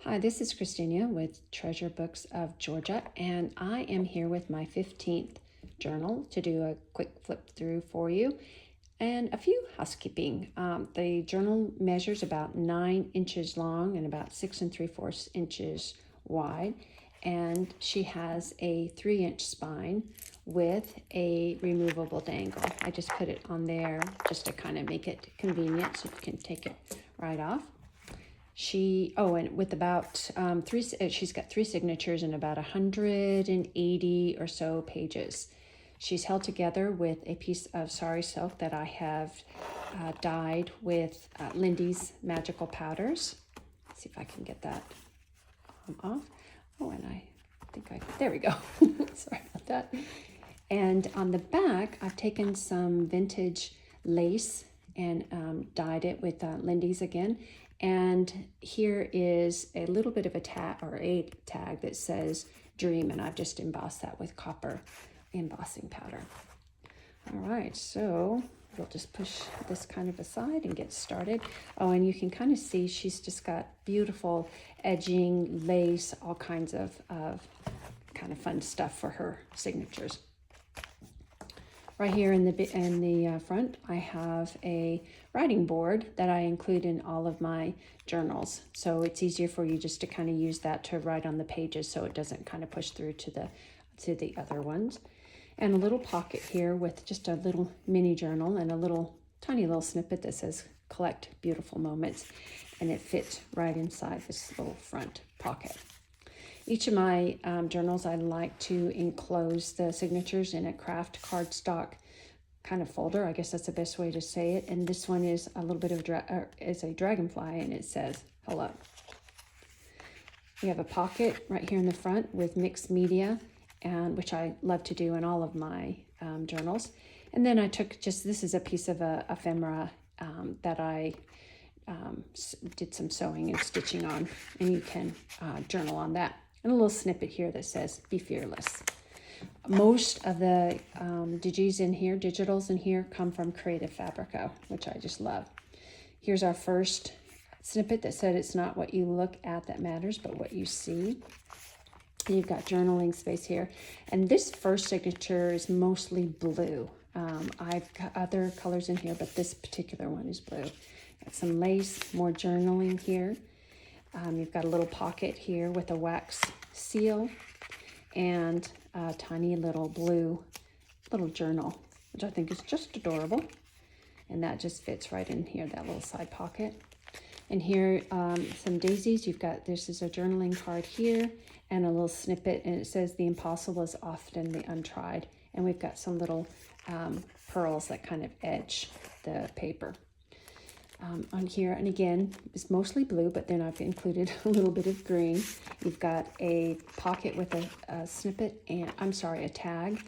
Hi, this is Christina with Treasure Books of Georgia, and I am here with my 15th journal to do a quick flip through for you and a few housekeeping. The journal measures about 9 inches long and about 6 3/4 inches wide, and she has a 3-inch spine with a removable dangle. I just put it on there just to kind of make it convenient so you can take it right off. And with about she's got 3 signatures and about 180 or so pages. She's held together with a piece of sari silk that I have dyed with Lindy's magical powders. Let's see if I can get that off. Oh, and there we go. Sorry about that. And on the back, I've taken some vintage lace and dyed it with Lindy's again. And here is a little bit of a tag that says Dream, and I've just embossed that with copper embossing powder. All right, so we'll just push this kind of aside and get started. Oh, and you can kind of see she's just got beautiful edging, lace, all kinds of kind of fun stuff for her signatures. Right here in the front, I have a writing board that I include in all of my journals. So it's easier for you just to kind of use that to write on the pages so it doesn't kind of push through to the other ones. And a little pocket here with just a little mini journal and a tiny little snippet that says Collect Beautiful Moments. And it fits right inside this little front pocket. Each of my journals, I like to enclose the signatures in a craft cardstock kind of folder. I guess that's the best way to say it. And this one is a little bit of a dragonfly, and it says hello. We have a pocket right here in the front with mixed media, which I love to do in all of my journals. And then I took this is a piece of ephemera that I did some sewing and stitching on, and you can journal on that. And a little snippet here that says, be fearless. Most of the digitals in here come from Creative Fabrico, which I just love. Here's our first snippet that said it's not what you look at that matters, but what you see. And you've got journaling space here. And this first signature is mostly blue. I've got other colors in here, but this particular one is blue. Got some lace, more journaling here. You've got a little pocket here with a wax seal and a tiny little blue journal, which I think is just adorable. And that just fits right in here, that little side pocket. And here, some daisies. This is a journaling card here and a little snippet, and it says the impossible is often the untried. And we've got some little pearls that kind of edge the paper. On here, and again, it's mostly blue, but then I've included a little bit of green. You've got a pocket with a snippet, and a tag,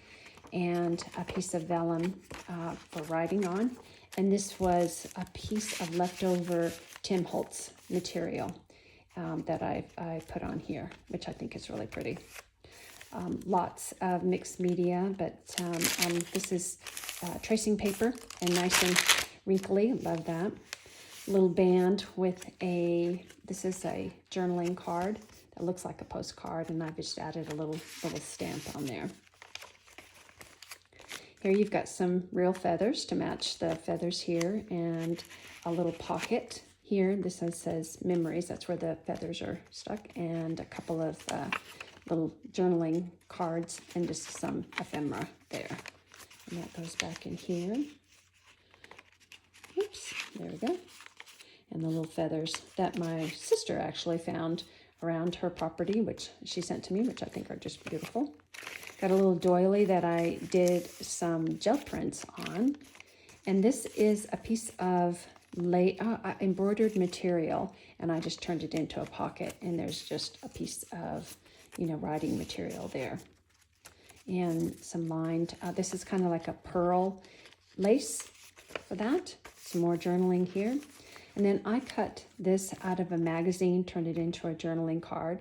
and a piece of vellum for writing on. And this was a piece of leftover Tim Holtz material that I put on here, which I think is really pretty. Lots of mixed media, but this is tracing paper and nice and wrinkly. Love that. Little band with this is a journaling card that looks like a postcard, and I've just added a little stamp on there. Here you've got some real feathers to match the feathers here, and a little pocket here. This says memories, that's where the feathers are stuck, and a couple of little journaling cards and just some ephemera there. And that goes back in here. Oops, there we go. And the little feathers that my sister actually found around her property, which she sent to me, which I think are just beautiful. Got a little doily that I did some gel prints on. And this is a piece of embroidered material, and I just turned it into a pocket, and there's just a piece of, writing material there. And some lined, this is kind of like a pearl lace for that. Some more journaling here. And then I cut this out of a magazine, turned it into a journaling card.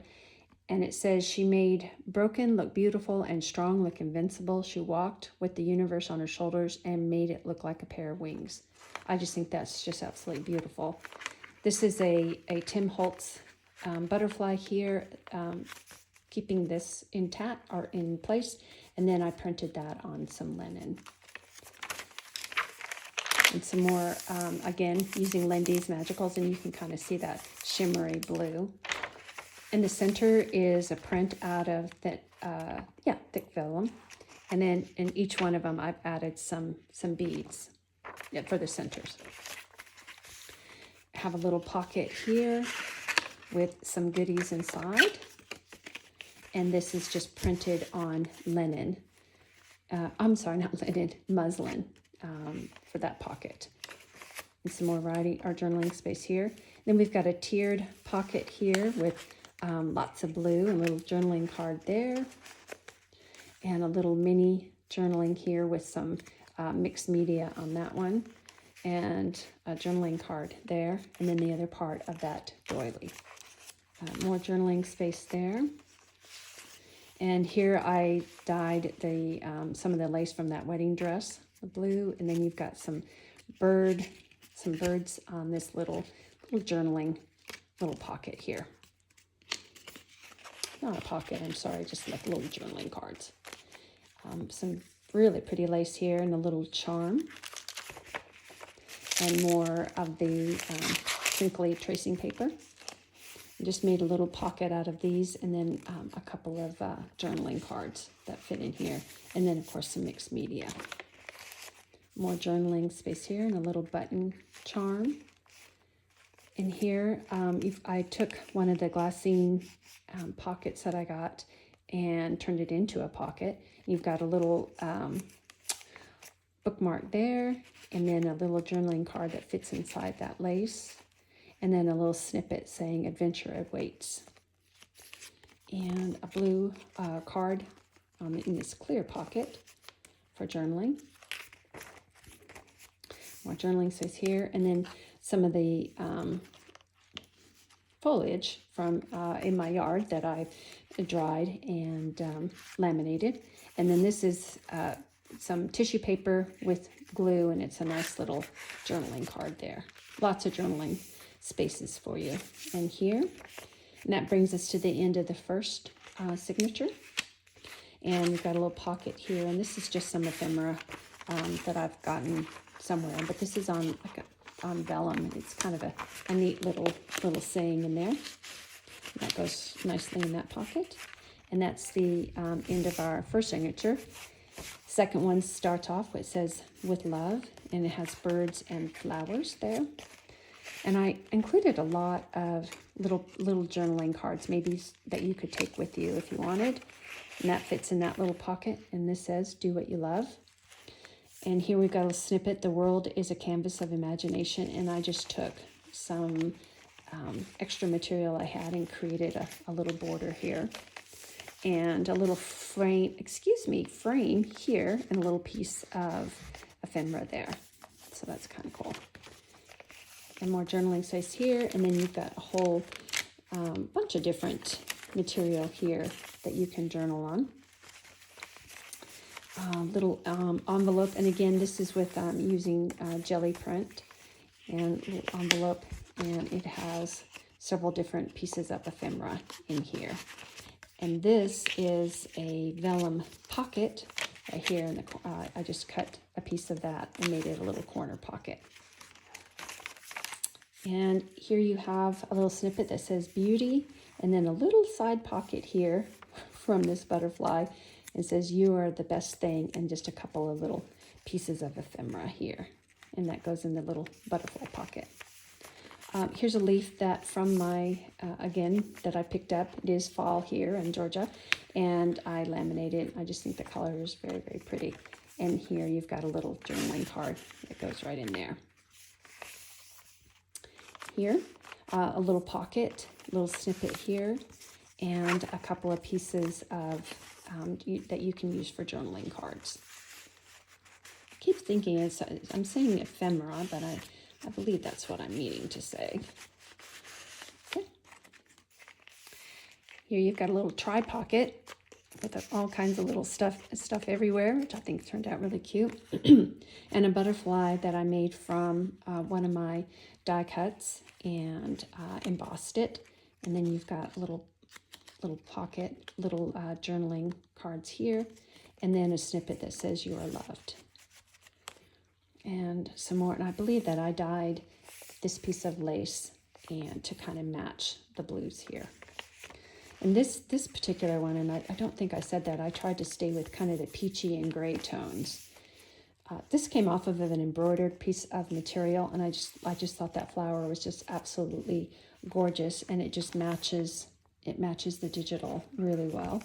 And it says, she made broken look beautiful and strong look invincible. She walked with the universe on her shoulders and made it look like a pair of wings. I just think that's just absolutely beautiful. This is a Tim Holtz butterfly here, keeping this intact or in place, and then I printed that on some linen. And some more, again, using Lindy's Magicals, and you can kind of see that shimmery blue. In the center is a print out of thick vellum. And then in each one of them, I've added some beads for the centers. I have a little pocket here with some goodies inside. And this is just printed on linen. I'm sorry, not linen, muslin for that pocket. And some more writing or journaling space here. Then we've got a tiered pocket here with lots of blue and a little journaling card there. And a little mini journaling here with some mixed media on that one. And a journaling card there. And then the other part of that doily. More journaling space there. And here I dyed the some of the lace from that wedding dress, the blue, and then you've got some birds on this little journaling little pocket here. Not a pocket, I'm sorry, just like little journaling cards. Some really pretty lace here and a little charm. And more of the crinkly tracing paper. I just made a little pocket out of these, and then a couple of journaling cards that fit in here. And then, of course, some mixed media. More journaling space here and a little button charm. In here, I took one of the glassine pockets that I got and turned it into a pocket. You've got a little bookmark there, and then a little journaling card that fits inside that lace. And then a little snippet saying adventure awaits. And a blue card in this clear pocket for journaling. More journaling space here. And then some of the foliage from in my yard that I dried and laminated. And then this is some tissue paper with glue, and it's a nice little journaling card there. Lots of journaling spaces for you and here. And that brings us to the end of the first signature. And we've got a little pocket here, and this is just some ephemera that I've gotten somewhere, but this is on vellum. It's kind of a neat little saying in there. That goes nicely in that pocket. And that's the end of our first signature. Second one starts off with, it says with love, and it has birds and flowers there. And I included a lot of little journaling cards, maybe that you could take with you if you wanted. And that fits in that little pocket. And this says, do what you love. And here we've got a snippet, the world is a canvas of imagination. And I just took some extra material I had and created a little border here. And a little frame here, and a little piece of ephemera there. So that's kind of cool. And more journaling space here, and then you've got a whole bunch of different material here that you can journal on. Little envelope, and again, this is with using jelly print and little envelope, and it has several different pieces of ephemera in here. And this is a vellum pocket right here. In the, I just cut a piece of that and made it a little corner pocket. And here you have a little snippet that says beauty, and then a little side pocket here from this butterfly. It says you are the best thing, and just a couple of little pieces of ephemera here. And that goes in the little butterfly pocket. Here's a leaf that from my, again, that I picked up. It is fall here in Georgia, and I laminated. I just think the color is very, very pretty. And here you've got a little journaling card that goes right in there. Here, a little pocket, a little snippet here, and a couple of pieces of that you can use for journaling cards. I keep thinking I'm saying ephemera, but I believe that's what I'm meaning to say. Okay. Here you've got a little tri-pocket with all kinds of little stuff everywhere, which I think turned out really cute. And a butterfly that I made from one of my die cuts and embossed it. And then you've got little pocket, little journaling cards here, and then a snippet that says you are loved. And some more, and I believe that I dyed this piece of lace and to kind of match the blues here. And this particular one, and I don't think I said that, I tried to stay with kind of the peachy and gray tones. This came off of an embroidered piece of material, and I just thought that flower was just absolutely gorgeous, and it just matches the digital really well.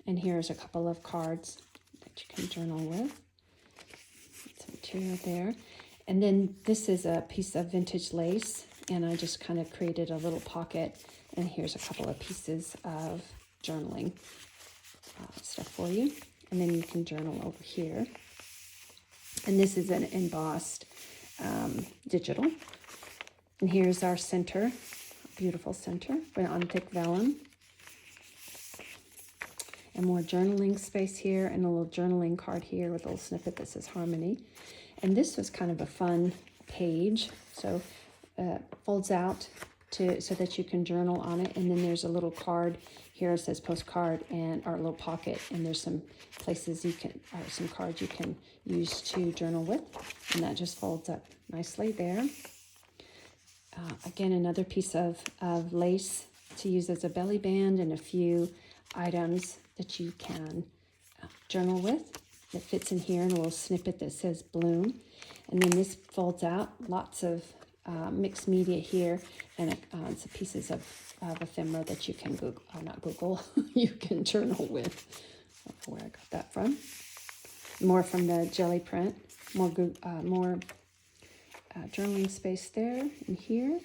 And here's a couple of cards that you can journal with. Some material there. And then this is a piece of vintage lace, and I just kind of created a little pocket, and here's a couple of pieces of journaling stuff for you. And then you can journal over here. And this is an embossed digital. And here's our center, beautiful center, but on thick vellum. And more journaling space here, and a little journaling card here with a little snippet that says Harmony. And this was kind of a fun page. So folds out so that you can journal on it. And then there's a little card here. It says postcard, and our little pocket. And there's some places some cards you can use to journal with. And that just folds up nicely there. Again, another piece of lace to use as a belly band, and a few items that you can journal with that fits in here, and a little snippet that says bloom. And then this folds out, lots of mixed media here, and some pieces of ephemera that you can you can journal with. I don't know where I got that from. More from the jelly print, more journaling space there and here.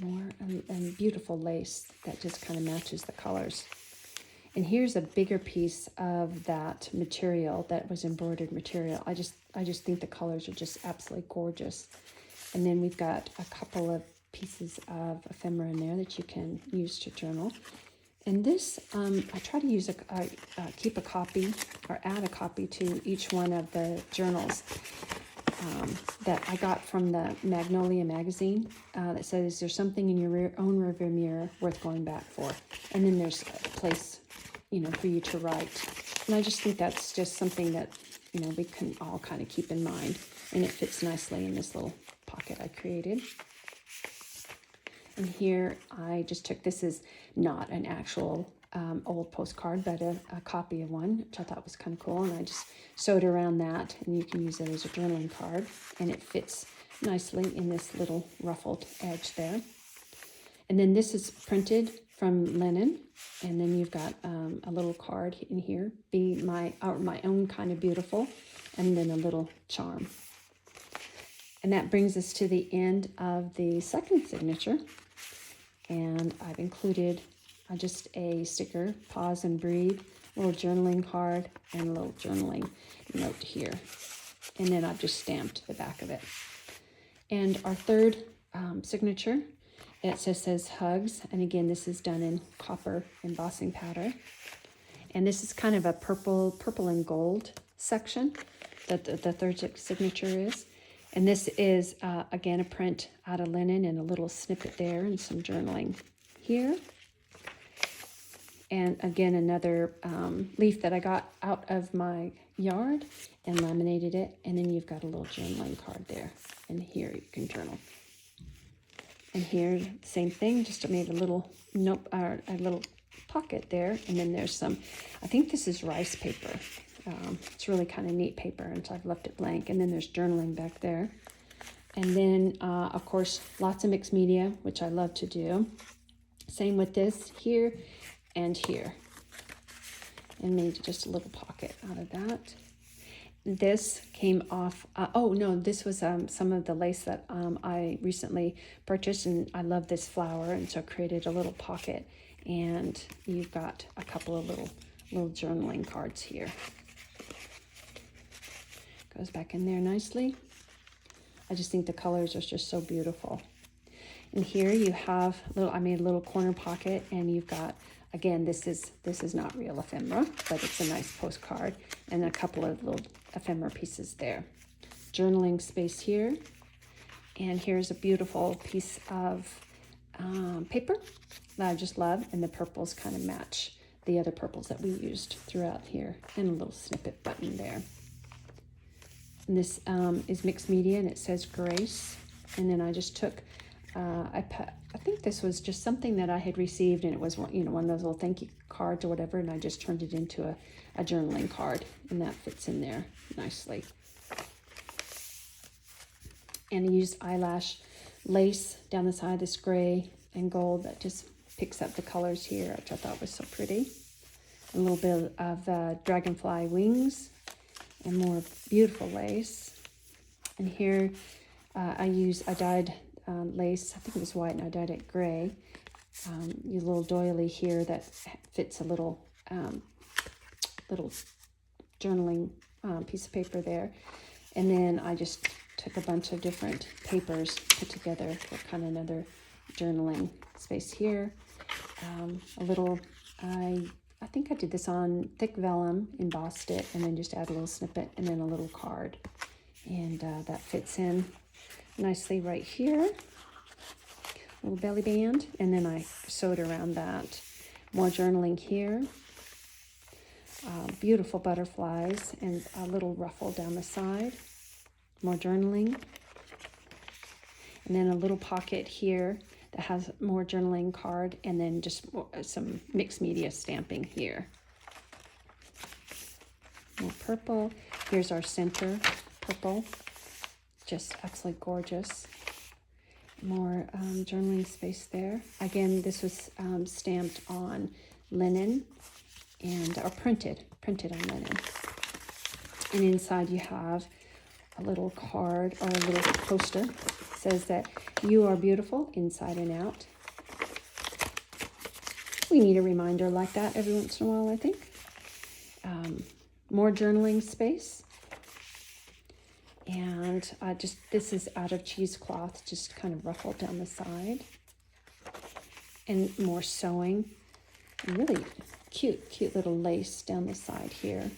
More and beautiful lace that just kind of matches the colors. And here's a bigger piece of that material that was embroidered material. I just think the colors are just absolutely gorgeous. And then we've got a couple of pieces of ephemera in there that you can use to journal. And this, I try to use keep a copy or add a copy to each one of the journals that I got from the Magnolia magazine that says there's something in your own rearview mirror worth going back for. And then there's a place, for you to write. And I just think that's just something that, we can all kind of keep in mind. And it fits nicely in this little pocket I created. And here I just took, this is not an actual old postcard, but a copy of one, which I thought was kind of cool. And I just sewed around that, and you can use it as a journaling card. And it fits nicely in this little ruffled edge there. And then this is printed from linen. And then you've got a little card in here, be my own kind of beautiful, and then a little charm. And that brings us to the end of the second signature. And I've included just a sticker, pause and breathe, a little journaling card, and a little journaling note here. And then I've just stamped the back of it. And our third signature, it says hugs. And again, this is done in copper embossing powder. And this is kind of a purple and gold section that the third signature is. And this is, again, a print out of linen and a little snippet there and some journaling here. And again, another leaf that I got out of my yard and laminated it. And then you've got a little journaling card there. And here you can journal. And here, same thing, just made a little a little pocket there. And then there's some, I think this is rice paper. It's really kind of neat paper, and so I've left it blank. And then there's journaling back there. And then, of course, lots of mixed media, which I love to do. Same with this here and here. And made just a little pocket out of that. This came off, this was some of the lace that I recently purchased, and I love this flower, and so I created a little pocket. And you've got a couple of little journaling cards here. Goes back in there nicely. I just think the colors are just so beautiful. And here you have I made a little corner pocket, and you've got, again, this is not real ephemera, but it's a nice postcard, and a couple of little ephemera pieces there. Journaling space here, And here's a beautiful piece of paper that I just love, and the purples kind of match the other purples that we used throughout here, and a little snippet button there. And this is mixed media, and it says Grace. And then I just took, I think this was just something that I had received, and it was one of those little thank you cards or whatever, and I just turned it into a journaling card, and that fits in there nicely. And I used eyelash lace down the side, this gray and gold that just picks up the colors here, which I thought was so pretty. A little bit of dragonfly wings and more beautiful lace. And here I dyed lace, I think it was white, and I dyed it gray. Your little doily here that fits a little journaling piece of paper there. And then I just took a bunch of different papers put together for kind of another journaling space here. A little, I think I did this on thick vellum, embossed it, and then just add a little snippet and then a little card. And that fits in nicely right here. Little belly band, and then I sewed around that. More journaling here. Beautiful butterflies and a little ruffle down the side. More journaling. And then a little pocket here that has more journaling card, and then just some mixed media stamping here. More purple. Here's our center purple. Just absolutely gorgeous. More journaling space there. Again, this was stamped on linen or printed on linen. And inside you have a little card or a little poster. It says that you are beautiful inside and out. We need a reminder like that every once in a while, I think. More journaling space. And this is out of cheesecloth, just kind of ruffled down the side. And more sewing. And really cute little lace down the side here.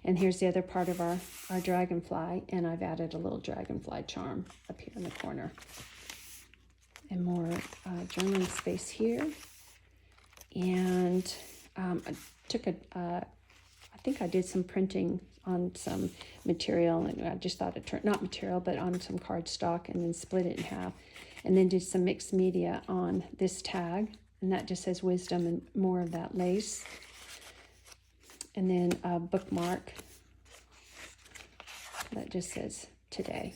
And here's the other part of our dragonfly, and I've added a little dragonfly charm up here in the corner. And more journaling space here. And I took I think I did some printing on some material, and I just thought it turned, not material, but on some cardstock, and then split it in half. And then did some mixed media on this tag, and that just says wisdom and more of that lace. And then a bookmark that just says today.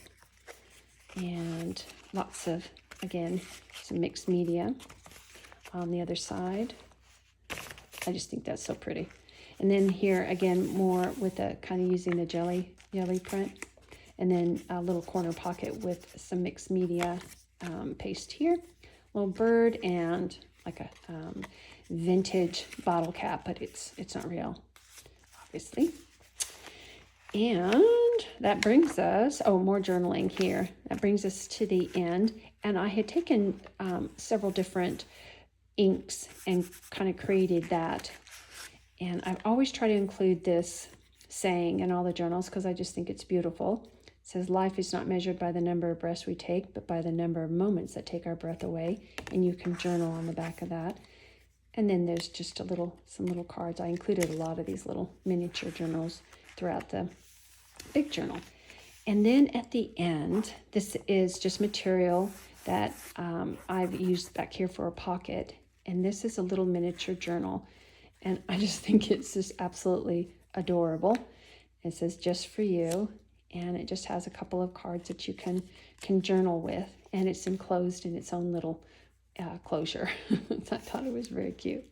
And lots of, again, some mixed media on the other side. I just think that's so pretty. And then here, again, more with the kind of using the jelly print. And then a little corner pocket with some mixed media paste here. Little bird and like a vintage bottle cap, but it's not real, obviously. And that brings us, more journaling here. That brings us to the end. And I had taken several different inks and kind of created that. And I always try to include this saying in all the journals because I just think it's beautiful. It says, life is not measured by the number of breaths we take, but by the number of moments that take our breath away. And you can journal on the back of that. And then there's just some little cards. I included a lot of these little miniature journals throughout the big journal. And then at the end, this is just material that I've used back here for a pocket. And this is a little miniature journal. And I just think it's just absolutely adorable. It says just for you. And it just has a couple of cards that you can journal with. And it's enclosed in its own little closure. I thought it was very cute.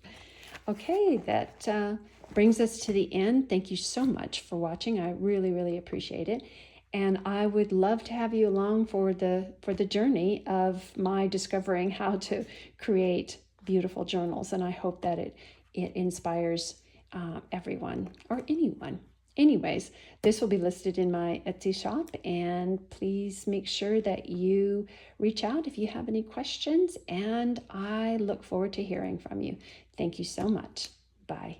Okay, that brings us to the end. Thank you so much for watching. I really, really appreciate it. And I would love to have you along for the journey of my discovering how to create beautiful journals. And I hope that it inspires everyone or anyone. Anyways, this will be listed in my Etsy shop, and please make sure that you reach out if you have any questions, and I look forward to hearing from you. Thank you so much. Bye.